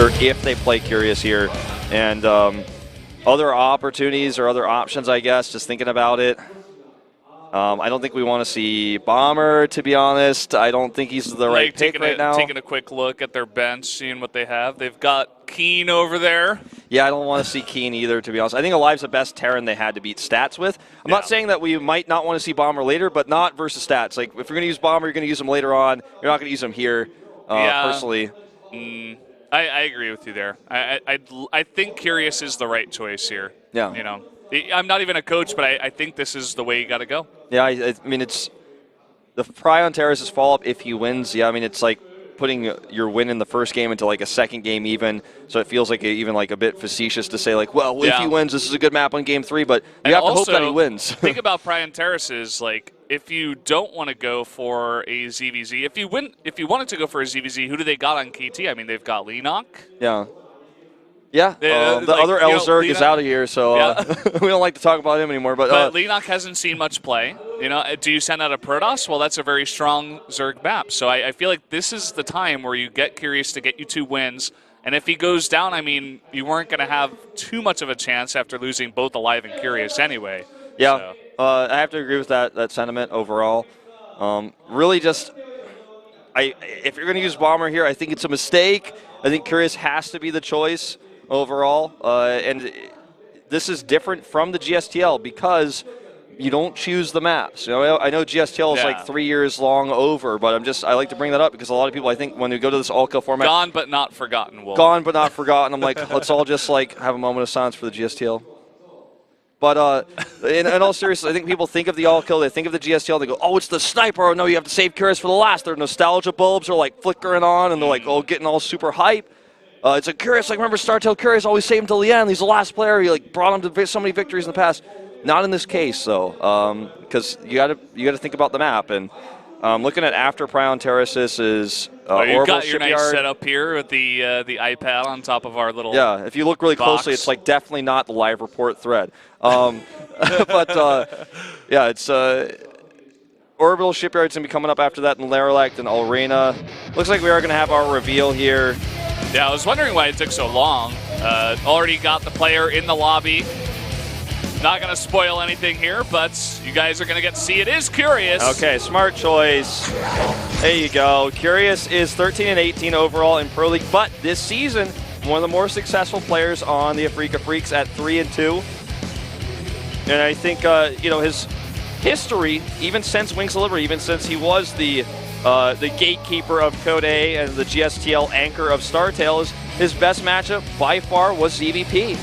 if they play Curious here. And other opportunities or other options, I guess, just thinking about it. I don't think we want to see Bomber, to be honest. I don't think he's the right pick right now. Taking a quick look at their bench, seeing what they have. They've got Keen over there. Yeah, I don't want to see Keen either, to be honest. I think Alive's the best Terran they had to beat Stats with. I'm not saying that we might not want to see Bomber later, but not versus Stats. Like, if you're going to use Bomber, you're going to use him later on. You're not going to use him here, personally. I agree with you there. I think Curious is the right choice here. Yeah. You know, I'm not even a coach, but I think this is the way you got to go. Yeah, I mean, it's the Pry on Terrace's follow-up if he wins. Yeah, I mean, it's like putting your win in the first game into like a second game even, so it feels like even like a bit facetious to say like, well, if he wins, this is a good map on game 3, but you have to hope that he wins. Think about Pry on Terraces, like, if you don't want to go for a ZVZ, if you wanted to go for a ZVZ, who do they got on KT? I mean, they've got Lenok. Yeah. Yeah, the like, other Elzerg is out of here, so we don't like to talk about him anymore. But Lenok hasn't seen much play. You know, do you send out a Protoss? Well, that's a very strong Zerg map. So I feel like this is the time where you get Curious to get you 2 wins. And if he goes down, I mean, you weren't going to have too much of a chance after losing both Alive and Curious anyway. Yeah, so. I have to agree with that sentiment overall. Really just, if you're going to use Bomber here, I think it's a mistake. I think Curious has to be the choice overall, and this is different from the GSTL because you don't choose the maps. You know, I know GSTL is like 3 years long over, but I like to bring that up because a lot of people, I think, when we go to this all-kill format, gone but not forgotten. Wolf. Gone but not forgotten. I'm like, let's all just like have a moment of silence for the GSTL. But in all seriousness, I think people think of the all-kill, they think of the GSTL, they go, oh, it's the sniper. Oh no, you have to save Curious for the last. Their nostalgia bulbs are like flickering on, and they're like, oh, getting all super hype. It's a Curious, like remember StarTale Curious always saved him till the end. He's the last player. He like brought him to so many victories in the past. Not in this case, though, because you got to think about the map. And looking at after Prion Terraces is you've got your nice setup here with the iPad on top of our little if you look really closely, it's like definitely not the live report thread. But yeah, it's Orbital Shipyard's gonna be coming up after that in Larelect and Alrena. Looks like we are gonna have our reveal here. Yeah, I was wondering why it took so long. Already got the player in the lobby. Not going to spoil anything here, but you guys are going to get to see it is Curious. Okay, smart choice. There you go. Curious is 13-18 overall in Pro League, but this season, one of the more successful players on the Afreeca Freaks at 3-2. And I think, you know, his history, even since Wings Delivery, even since he was the gatekeeper of Code A and the GSTL anchor of StarTale, his best matchup by far was ZVP.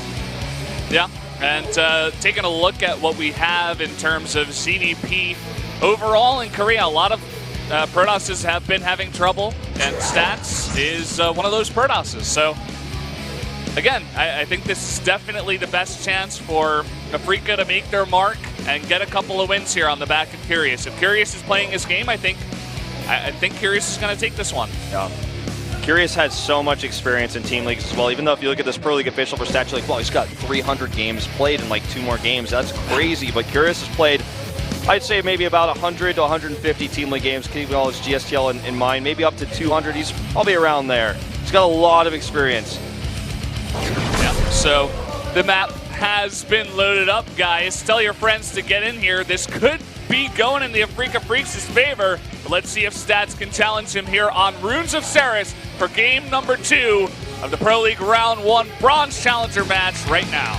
Yeah. And taking a look at what we have in terms of CVP overall in Korea, a lot of Protosses have been having trouble, and Stats is one of those Protosses. So, again, I think this is definitely the best chance for Afreeca to make their mark and get a couple of wins here on the back of Curious. If Curious is playing his game, I think Curious is going to take this one. Yeah. Curious has so much experience in team leagues as well, even though if you look at this Pro League official for stats, you're like, well, he's got 300 games played in like 2 more games. That's crazy, but Curious has played, I'd say maybe about 100 to 150 team league games, keeping all his GSTL in mind, maybe up to 200. He's probably around there. He's got a lot of experience. Yeah, so the map has been loaded up, guys. Tell your friends to get in here. This could be going in the Afreeca Freaks' favor. But let's see if Stats can challenge him here on Runes of Seras for game number 2 of the Pro League Round 1 Bronze Challenger match right now.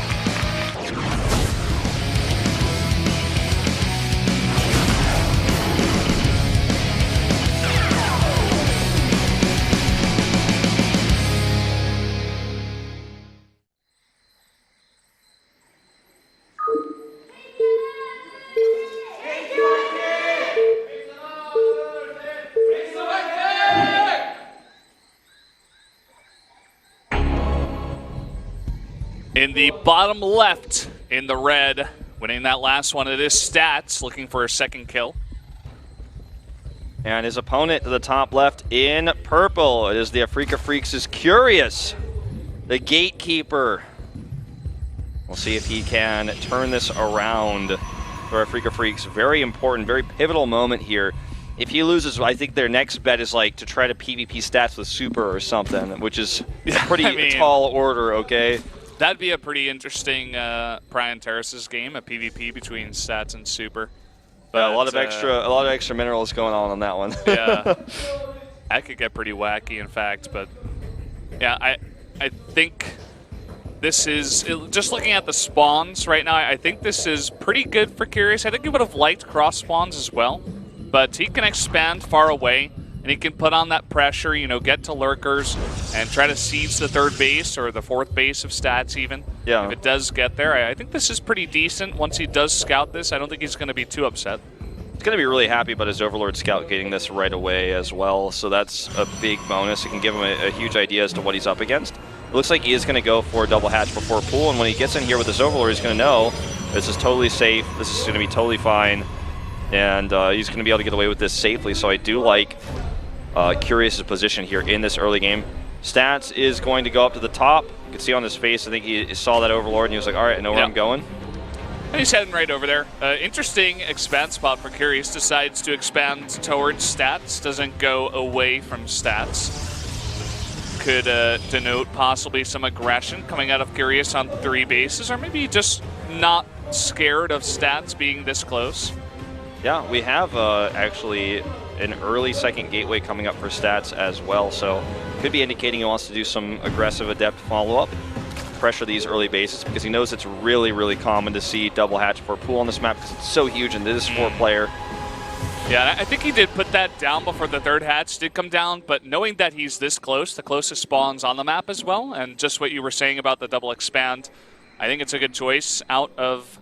In the bottom left, in the red, winning that last one, it is Stats, looking for a second kill. And his opponent to the top left in purple, it is the Afreeca Freaks' Curious, the gatekeeper. We'll see if he can turn this around for Afreeca Freaks. Very important, very pivotal moment here If he loses, I think their next bet is like to try to PvP stats with Super or something, which is a pretty tall order, okay? That'd be a pretty interesting Brian Terrace's game, a PvP between stats and Super. But, yeah, a lot of extra minerals going on that one. Yeah, that could get pretty wacky, in fact. But yeah, I think this is, just looking at the spawns right now, I think this is pretty good for Curious. I think he would have liked cross spawns as well, but he can expand far away, and he can put on that pressure, you know, get to lurkers and try to siege the third base or the fourth base of stats even. Yeah. If it does get there, I think this is pretty decent. Once he does scout this, I don't think he's going to be too upset. He's going to be really happy about his Overlord Scout getting this right away as well, so that's a big bonus. It can give him a huge idea as to what he's up against. It looks like he is going to go for a double hatch before pool, and when he gets in here with his Overlord, he's going to know this is totally safe, this is going to be totally fine, and he's going to be able to get away with this safely. So I do like Curious's position here in this early game. Stats is going to go up to the top. You can see on his face, I think he saw that Overlord, and he was like, all right, I know where I'm going. And he's heading right over there. Interesting expand spot for Curious. Decides to expand towards stats, doesn't go away from stats. Could denote possibly some aggression coming out of Curious on 3 bases, or maybe just not scared of stats being this close. Yeah, we have actually an early second gateway coming up for stats as well, so could be indicating he wants to do some aggressive adept follow-up, pressure these early bases, because he knows it's really, really common to see double hatch for pool on this map because it's so huge and this is 4-player. Yeah, I think he did put that down before the third hatch did come down, but knowing that he's this close, the closest spawns on the map as well, and just what you were saying about the double expand, I think it's a good choice out of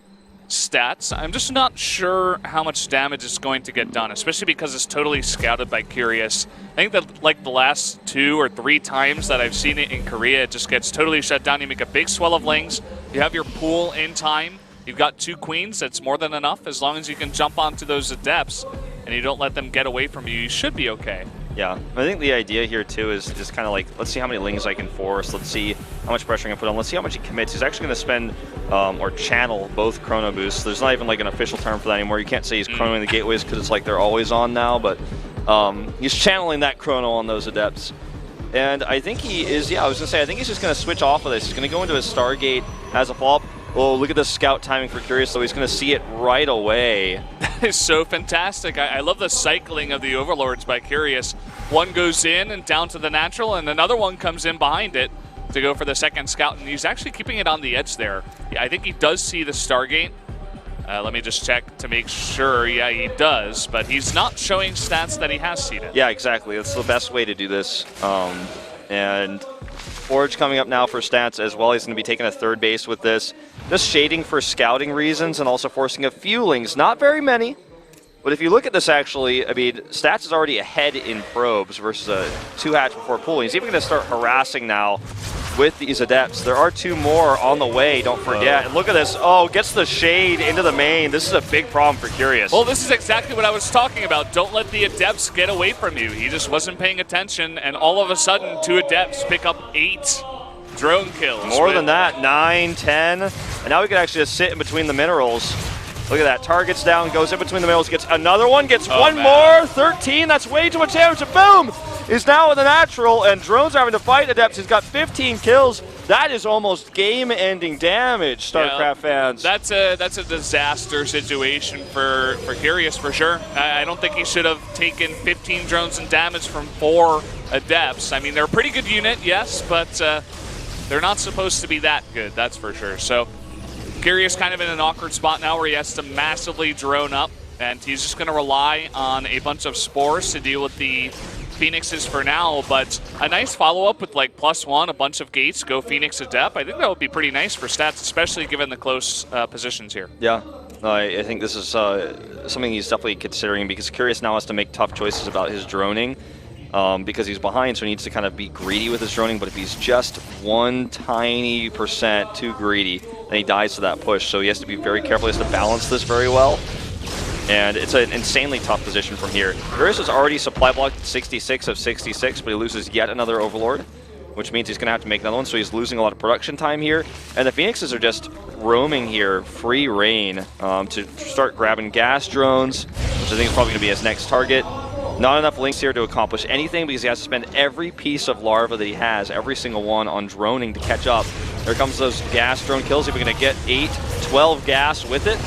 stats. I'm just not sure how much damage is going to get done, especially because it's totally scouted by Curious. I think that like the last 2 or 3 times that I've seen it in Korea, it just gets totally shut down. You make a big swell of lings, you have your pool in time, you've got 2 queens, that's more than enough. As long as you can jump onto those adepts and you don't let them get away from you, you should be okay. Yeah, I think the idea here too is just kind of like, let's see how many lings I can force, let's see how much pressure I can put on, let's see how much he commits. He's actually going to spend or channel both chrono boosts. There's not even like an official term for that anymore. You can't say he's chronoing the gateways because it's like they're always on now, but he's channeling that chrono on those adepts. And I think he is, yeah, I was going to say, I think he's just going to switch off of this. He's going to go into his Stargate as a follow-up. Oh, look at the scout timing for Curious, so he's going to see it right away. That is so fantastic. I love the cycling of the Overlords by Curious. One goes in and down to the natural, and another one comes in behind it to go for the second scout, and he's actually keeping it on the edge there. Yeah, I think he does see the Stargate. Let me just check to make sure. Yeah, he does, but he's not showing stats that he has seen it. Yeah, exactly. That's the best way to do this. And Forge coming up now for stats as well. He's going to be taking a third base with this. Just shading for scouting reasons and also forcing a few lings. Not very many. But if you look at this actually, I mean, stats is already ahead in probes versus a 2-hatch before pool. He's even going to start harassing now with these adepts. There are 2 more on the way, don't forget. And look at this. Oh, gets the shade into the main. This is a big problem for Curious. Well, this is exactly what I was talking about. Don't let the adepts get away from you. He just wasn't paying attention, and all of a sudden, 2 adepts pick up 8 drone kills. More than that, 9, 10. And now we can actually just sit in between the minerals. Look at that. Target's down, goes in between the minerals, gets another one, gets one more. 13, that's way too much damage. And boom! Is now in the natural, and drones are having to fight adepts. He's got 15 kills. That is almost game-ending damage, StarCraft fans. That's a disaster situation for Curious for sure. I don't think he should have taken 15 drones and damage from 4 adepts. I mean, they're a pretty good unit, yes, but they're not supposed to be that good, that's for sure. So Curious kind of in an awkward spot now where he has to massively drone up, and he's just going to rely on a bunch of spores to deal with the Phoenixes for now, but a nice follow-up with like +1, a bunch of gates, go Phoenix Adept. I think that would be pretty nice for stats, especially given the close positions here. Yeah, I think this is something he's definitely considering, because Curious now has to make tough choices about his droning. Because he's behind, so he needs to kind of be greedy with his droning, but if he's just 1 tiny % too greedy, then he dies to that push, so he has to be very careful. He has to balance this very well, and it's an insanely tough position from here. Curious is already supply blocked 66 of 66, but he loses yet another Overlord, which means he's going to have to make another one, so he's losing a lot of production time here, and the Phoenixes are just roaming here, free reign, to start grabbing gas drones, which I think is probably going to be his next target. Not enough links here to accomplish anything because he has to spend every piece of larva that he has, every single one, on droning to catch up. There comes those gas drone kills. If we're going to get 8, 12 gas with it.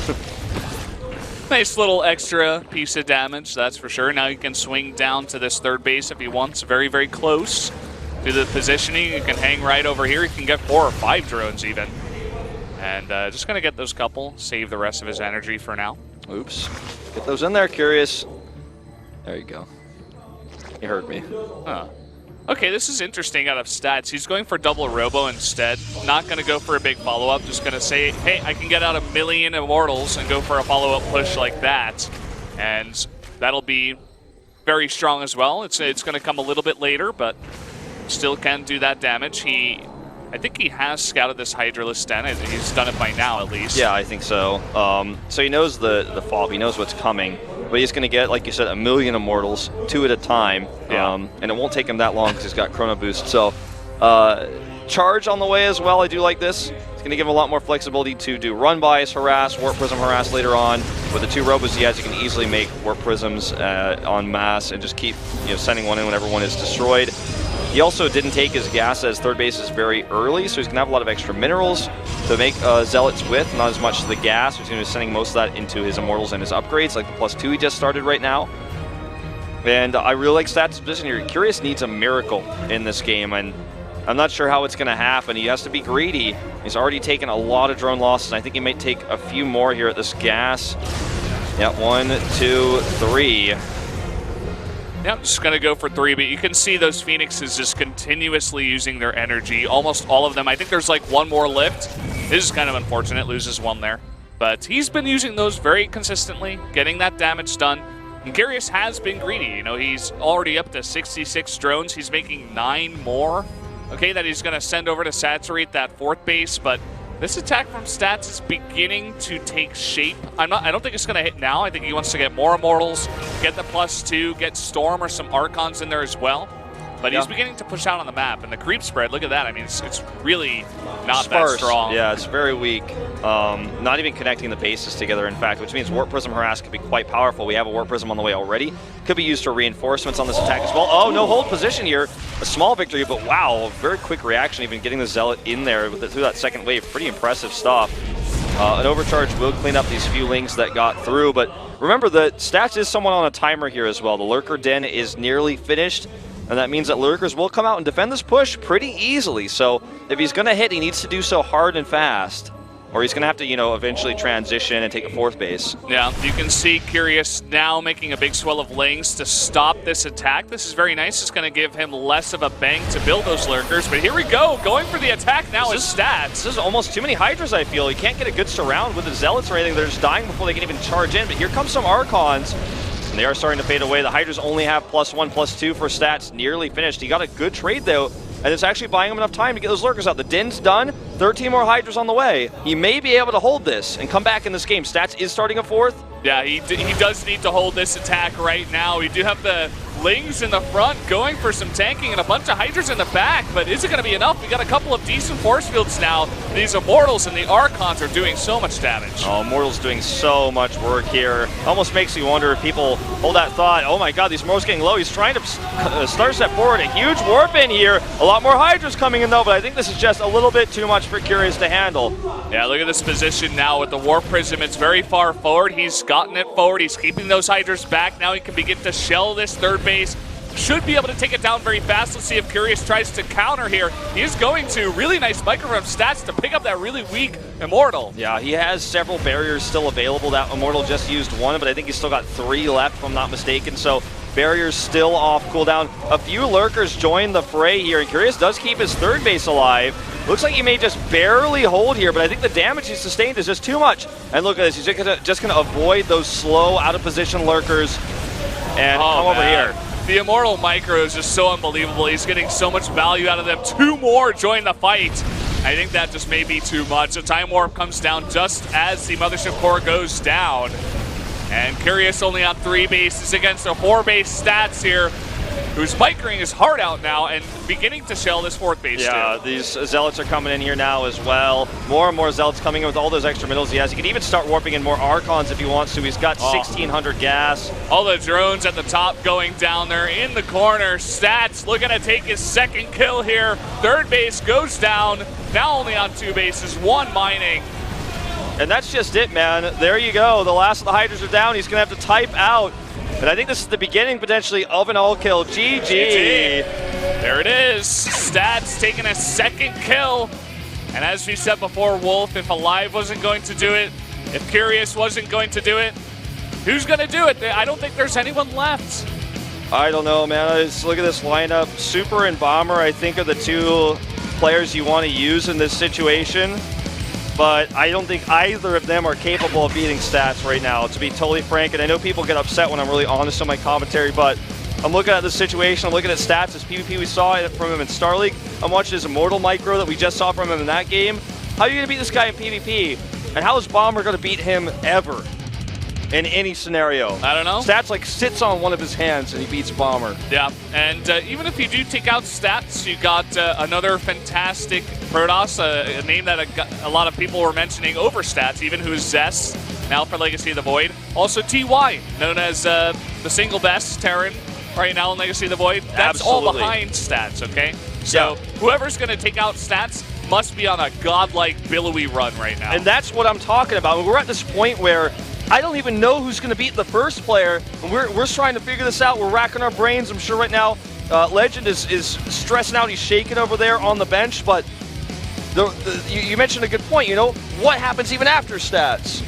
Nice little extra piece of damage, that's for sure. Now he can swing down to this third base if he wants. Very, very close to the positioning. He can hang right over here. He can get 4 or 5 drones even. And just going to get those couple, save the rest of his energy for now. Oops. Get those in there, Curious. There you go. You heard me. Huh. Okay, this is interesting out of stats. He's going for double robo instead. Not going to go for a big follow-up. Just going to say, hey, I can get out 1 million immortals and go for a follow-up push like that. And that'll be very strong as well. It's going to come a little bit later, but still can do that damage. I think he has scouted this Hydralisk den. He's done it by now, at least. Yeah, I think so. So he knows the fall. He knows what's coming. But he's going to get, like you said, 1 million immortals, 2 at a time. Yeah. And it won't take him that long because he's got Chrono Boost. So charge on the way as well. I do like this. It's going to give him a lot more flexibility to do run bys, harass, warp prism harass later on. With the 2 robos he has, you can easily make warp prisms en masse and just keep sending one in whenever one is destroyed. He also didn't take his gas as third base is very early, so he's going to have a lot of extra minerals to make Zealots with, not as much the gas. He's going to be sending most of that into his immortals and his upgrades, like the +2 he just started right now. And I really like Stats' position here. Curious needs a miracle in this game, and I'm not sure how it's going to happen. He has to be greedy. He's already taken a lot of drone losses. I think he might take a few more here at this gas. Yeah, 1, 2, 3. Yep, just going to go for 3, but you can see those Phoenixes just continuously using their energy. Almost all of them. I think there's like 1 more lift. This is kind of unfortunate, loses 1 there. But he's been using those very consistently, getting that damage done. And Curious has been greedy. He's already up to 66 drones. He's making 9 more, okay, that he's going to send over to saturate that 4th base, but this attack from Stats is beginning to take shape. I don't think it's going to hit now. I think he wants to get more Immortals, get the +2, get Storm or some Archons in there as well. But he's beginning to push out on the map. And the creep spread, look at that. I mean, it's really not sparse. that strong. Yeah, it's very weak. Not even connecting the bases together, in fact, which means Warp Prism Harass could be quite powerful. We have a Warp Prism on the way already. Could be used for reinforcements on this attack as well. Oh, no hold position here. A small victory, but wow, very quick reaction, even getting the Zealot in there through that second wave. Pretty impressive stuff. An overcharge will clean up these few links that got through, but remember that Stats is somewhat on a timer here as well. The Lurker Den is nearly finished, and that means that Lurkers will come out and defend this push pretty easily. So if he's going to hit, he needs to do so hard and fast, or he's going to have to, eventually transition and take a 4th base. Yeah, you can see Curious now making a big swell of links to stop this attack. This is very nice. It's going to give him less of a bang to build those Lurkers. But here we go, going for the attack now is Stats. This is almost too many Hydras, I feel. You can't get a good surround with the Zealots or anything. They're just dying before they can even charge in. But here comes some Archons. And they are starting to fade away. The Hydras only have +1, +2 for Stats. Nearly finished. He got a good trade, though. And it's actually buying him enough time to get those Lurkers out. The Den's done. 13 more Hydras on the way. He may be able to hold this and come back in this game. Stats is starting a 4th. Yeah, he does need to hold this attack right now. We do have the Lings in the front going for some tanking and a bunch of Hydras in the back, but is it going to be enough? We got a couple of decent force fields now. These Immortals and the Archons are doing so much damage. Oh, Immortals doing so much work here. Almost makes you wonder if people hold that thought, oh my god, these Immortals getting low. He's trying to start step forward. A huge warp in here. A lot more Hydras coming in though, but I think this is just a little bit too much for Curious to handle. Yeah, look at this position now with the Warp Prism. It's very far forward. He's gotten it forward. He's keeping those Hydras back. Now he can begin to shell this 3rd base. Should be able to take it down very fast. Let's see if Curious tries to counter here. He is going to. Really nice micro from Stats to pick up that really weak Immortal. Yeah, he has several barriers still available. That Immortal just used 1, but I think he's still got 3 left, if I'm not mistaken. So barriers still off cooldown. A few Lurkers join the fray here, and Curious does keep his 3rd base alive. Looks like he may just barely hold here, but I think the damage he sustained is just too much. And look at this, he's just gonna avoid those slow, out-of-position Lurkers and come over here. The Immortal Micro is just so unbelievable. He's getting so much value out of them. 2 more join the fight. I think that just may be too much. The Time Warp comes down just as the Mothership Core goes down. And Curious only on 3 bases against a 4 base Stats here. who's micring his heart out now and beginning to shell this fourth base Yeah, too. these Zealots are coming in here now as well. More and more Zealots coming in with all those extra middles he has. He can even start warping in more Archons if he wants to. He's got 1,600 gas. All the drones at the top going down there in the corner. Stats looking to take his second kill here. Third base goes down. Now only on 2 bases, 1 mining. And that's just it, man. There you go. The last of the Hydras are down. He's going to have to type out. And I think this is the beginning, potentially, of an all-kill. GG. There it is. Stats taking a second kill. And as we said before, Wolf, if Alive wasn't going to do it, if Curious wasn't going to do it, who's going to do it? I don't think there's anyone left. I don't know, man. Just look at this lineup. Super and Bomber, I think, are the 2 players you want to use in this situation. But I don't think either of them are capable of beating Stats right now, to be totally frank. And I know people get upset when I'm really honest on my commentary, but I'm looking at this situation. I'm looking at Stats, this PvP we saw from him in Star League. I'm watching his Immortal micro that we just saw from him in that game. How are you going to beat this guy in PvP? And how is Bomber going to beat him ever in any scenario? I don't know. Stats like sits on one of his hands and he beats Bomber. Yeah, and even if you do take out Stats, you got another fantastic Protoss, a name that a lot of people were mentioning over Stats, even who's Zest, now for Legacy of the Void. Also TY, known as the single best Terran right now in Legacy of the Void. That's Absolutely. all behind Stats, okay? So whoever's going to take out Stats must be on a godlike, billowy run right now. And that's what I'm talking about. We're at this point where I don't even know who's going to beat the first player. And we're trying to figure this out. We're racking our brains. I'm sure right now Legend is stressing out. He's shaking over there on the bench. But you mentioned a good point. You know, what happens even after Stats?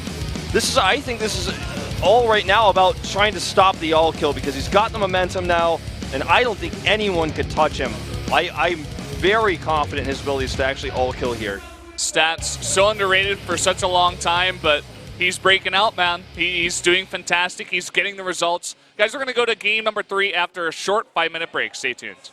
I think this is all right now about trying to stop the all kill because he's got the momentum now. And I don't think anyone could touch him. I'm very confident in his abilities to actually all kill here. Stats, so underrated for such a long time, but he's breaking out, man. He's doing fantastic. He's getting the results. Guys, we're going to go to game number 3 after a short 5-minute break. Stay tuned.